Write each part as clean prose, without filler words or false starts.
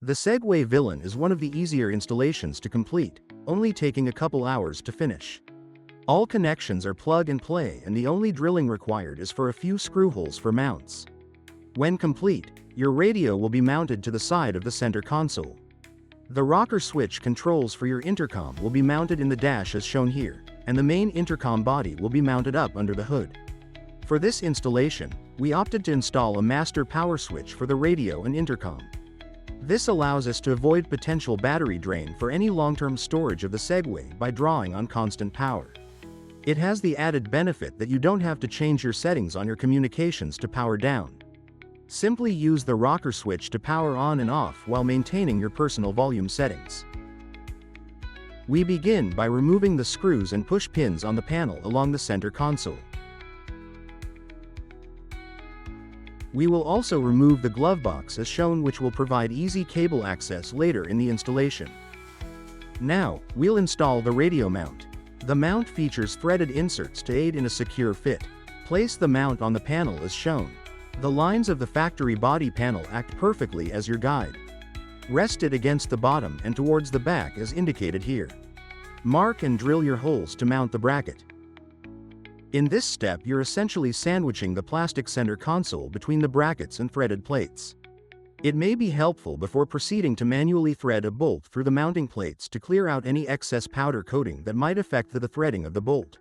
The Segway Villain is one of the easier installations to complete, only taking a couple hours to finish. All connections are plug and play, and the only drilling required is for a few screw holes for mounts. When complete, your radio will be mounted to the side of the center console. The rocker switch controls for your intercom will be mounted in the dash as shown here, and the main intercom body will be mounted up under the hood. For this installation, we opted to install a master power switch for the radio and intercom. This allows us to avoid potential battery drain for any long-term storage of the Segway by drawing on constant power. It has the added benefit that you don't have to change your settings on your communications to power down. Simply use the rocker switch to power on and off while maintaining your personal volume settings. We begin by removing the screws and push pins on the panel along the center console. We will also remove the glove box as shown, which will provide easy cable access later in the installation. Now, we'll install the radio mount. The mount features threaded inserts to aid in a secure fit. Place the mount on the panel as shown. The lines of the factory body panel act perfectly as your guide. Rest it against the bottom and towards the back as indicated here. Mark and drill your holes to mount the bracket. In this step, you're essentially sandwiching the plastic center console between the brackets and threaded plates. It may be helpful before proceeding to manually thread a bolt through the mounting plates to clear out any excess powder coating that might affect the threading of the bolt.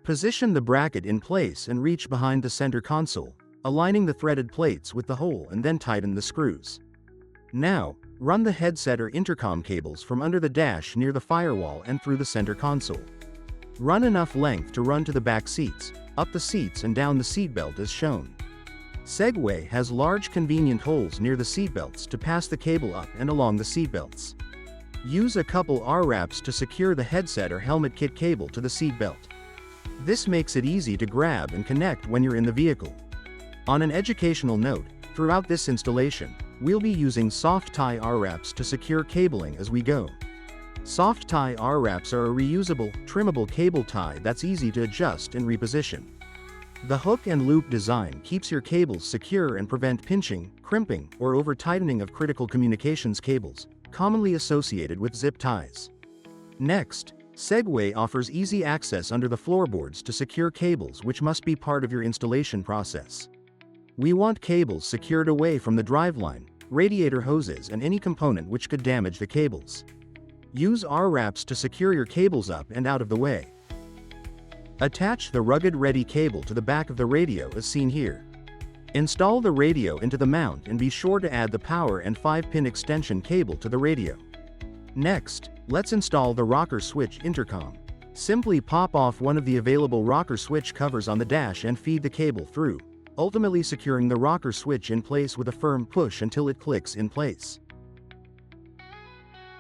Position the bracket in place and reach behind the center console, aligning the threaded plates with the hole, and then tighten the screws. Now, run the headset or intercom cables from under the dash near the firewall and through the center console. Run enough length to run to the back seats, up the seats and down the seatbelt as shown. Segway has large convenient holes near the seatbelts to pass the cable up and along the seatbelts. Use a couple R-wraps to secure the headset or helmet kit cable to the seatbelt. This makes it easy to grab and connect when you're in the vehicle. On an educational note, throughout this installation, we'll be using soft tie R-wraps to secure cabling as we go. Soft tie R-wraps are a reusable, trimmable cable tie that's easy to adjust and reposition. The hook and loop design keeps your cables secure and prevent pinching, crimping, or over-tightening of critical communications cables, commonly associated with zip ties. Next, Segway offers easy access under the floorboards to secure cables, which must be part of your installation process. We want cables secured away from the driveline, radiator hoses, and any component which could damage the cables. Use R-wraps to secure your cables up and out of the way. Attach the rugged ready cable to the back of the radio as seen here. Install the radio into the mount and be sure to add the power and 5-pin extension cable to the radio. Next, let's install the rocker switch intercom. Simply pop off one of the available rocker switch covers on the dash and feed the cable through, ultimately securing the rocker switch in place with a firm push until it clicks in place.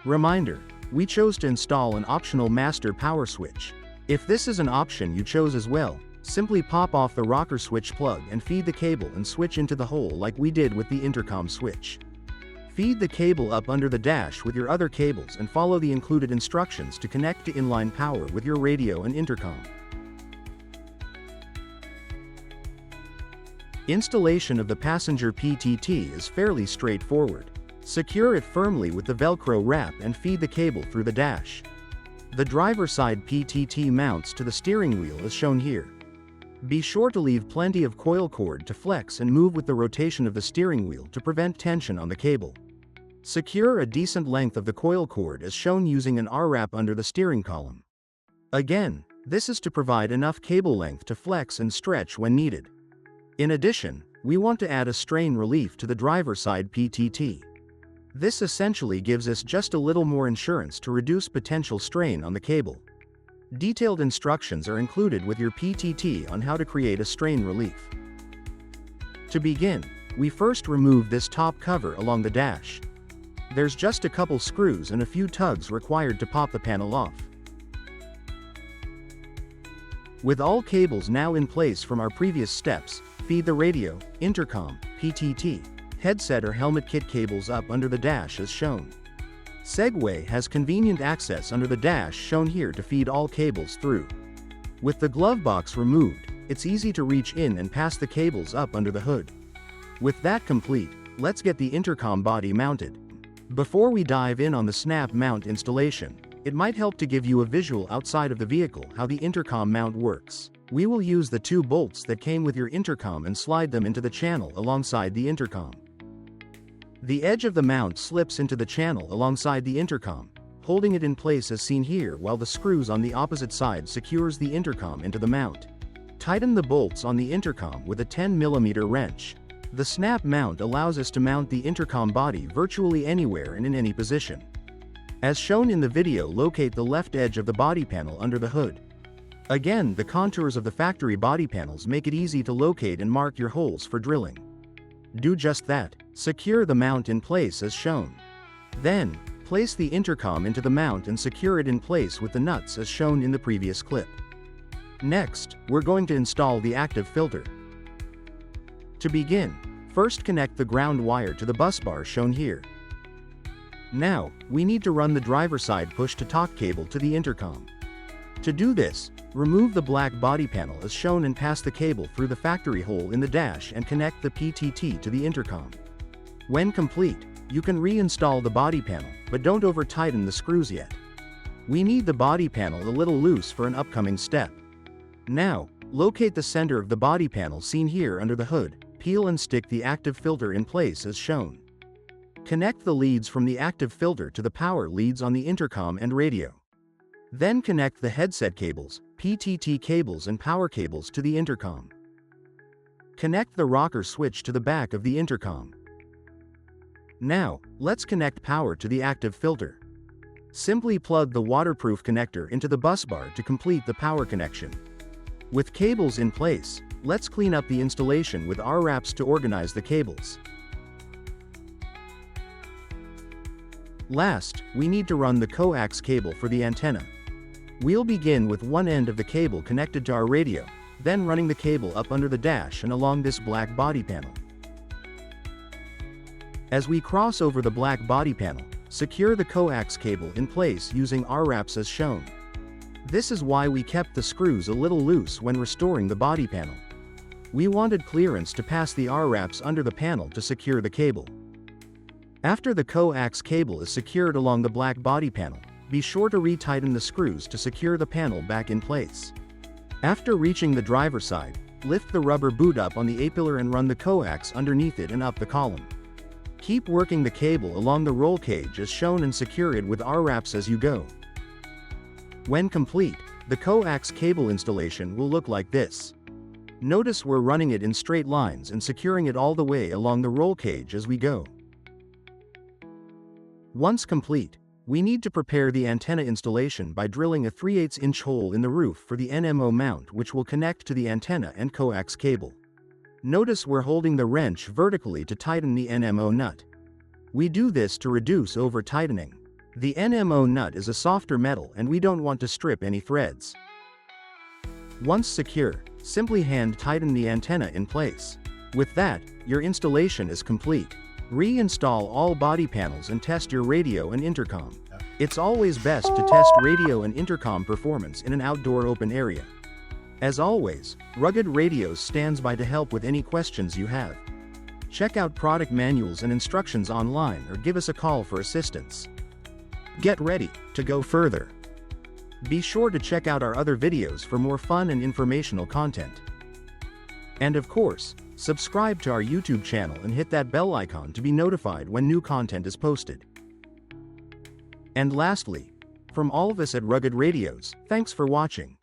Reminder: we chose to install an optional master power switch. If this is an option you chose as well, simply pop off the rocker switch plug and feed the cable and switch into the hole like we did with the intercom switch. Feed the cable up under the dash with your other cables and follow the included instructions to connect to inline power with your radio and intercom. Installation of the passenger PTT is fairly straightforward. Secure it firmly with the Velcro wrap and feed the cable through the dash. The driver side PTT mounts to the steering wheel as shown here. Be sure to leave plenty of coil cord to flex and move with the rotation of the steering wheel to prevent tension on the cable. Secure a decent length of the coil cord as shown using an R-wrap under the steering column. Again, this is to provide enough cable length to flex and stretch when needed. In addition, we want to add a strain relief to the driver side PTT. This essentially gives us just a little more insurance to reduce potential strain on the cable. Detailed instructions are included with your PTT on how to create a strain relief. To begin, we first remove this top cover along the dash. There's just a couple screws and a few tugs required to pop the panel off. With all cables now in place from our previous steps, feed the radio, intercom, PTT, headset or helmet kit cables up under the dash as shown. Segway has convenient access under the dash shown here to feed all cables through. With the glove box removed, it's easy to reach in and pass the cables up under the hood. With that complete, let's get the intercom body mounted. Before we dive in on the snap mount installation, it might help to give you a visual outside of the vehicle how the intercom mount works. We will use the 2 bolts that came with your intercom and slide them into the channel alongside the intercom. The edge of the mount slips into the channel alongside the intercom, holding it in place as seen here, while the screws on the opposite side secures the intercom into the mount. Tighten the bolts on the intercom with a 10mm wrench. The snap mount allows us to mount the intercom body virtually anywhere and in any position. As shown in the video, locate the left edge of the body panel under the hood. Again, the contours of the factory body panels make it easy to locate and mark your holes for drilling. Do just that. Secure the mount in place as shown. Then, place the intercom into the mount and secure it in place with the nuts as shown in the previous clip. Next, we're going to install the active filter. To begin, first connect the ground wire to the bus bar shown here. Now, we need to run the driver's side push-to-talk cable to the intercom. To do this, remove the black body panel as shown and pass the cable through the factory hole in the dash and connect the PTT to the intercom. When complete, you can reinstall the body panel, but don't over-tighten the screws yet. We need the body panel a little loose for an upcoming step. Now, locate the center of the body panel seen here under the hood, peel and stick the active filter in place as shown. Connect the leads from the active filter to the power leads on the intercom and radio. Then connect the headset cables, PTT cables and power cables to the intercom. Connect the rocker switch to the back of the intercom. Now, let's connect power to the active filter. Simply plug the waterproof connector into the bus bar to complete the power connection. With cables in place, let's clean up the installation with R-wraps to organize the cables. Last, we need to run the coax cable for the antenna. We'll begin with one end of the cable connected to our radio, then running the cable up under the dash and along this black body panel. As we cross over the black body panel, secure the coax cable in place using R-wraps as shown. This is why we kept the screws a little loose when restoring the body panel. We wanted clearance to pass the R-wraps under the panel to secure the cable. After the coax cable is secured along the black body panel, be sure to retighten the screws to secure the panel back in place. After reaching the driver's side, lift the rubber boot up on the A-pillar and run the coax underneath it and up the column. Keep working the cable along the roll cage as shown and secure it with R-wraps as you go. When complete, the coax cable installation will look like this. Notice we're running it in straight lines and securing it all the way along the roll cage as we go. Once complete, we need to prepare the antenna installation by drilling a 3/8-inch hole in the roof for the NMO mount, which will connect to the antenna and coax cable. Notice we're holding the wrench vertically to tighten the NMO nut. We do this to reduce over-tightening. The NMO nut is a softer metal and we don't want to strip any threads. Once secure, simply hand tighten the antenna in place. With that, your installation is complete. Reinstall all body panels and test your radio and intercom. It's always best to test radio and intercom performance in an outdoor open area. As always, Rugged Radios stands by to help with any questions you have. Check out product manuals and instructions online or give us a call for assistance. Get ready to go further. Be sure to check out our other videos for more fun and informational content. And of course, subscribe to our YouTube channel and hit that bell icon to be notified when new content is posted. And lastly, from all of us at Rugged Radios, thanks for watching.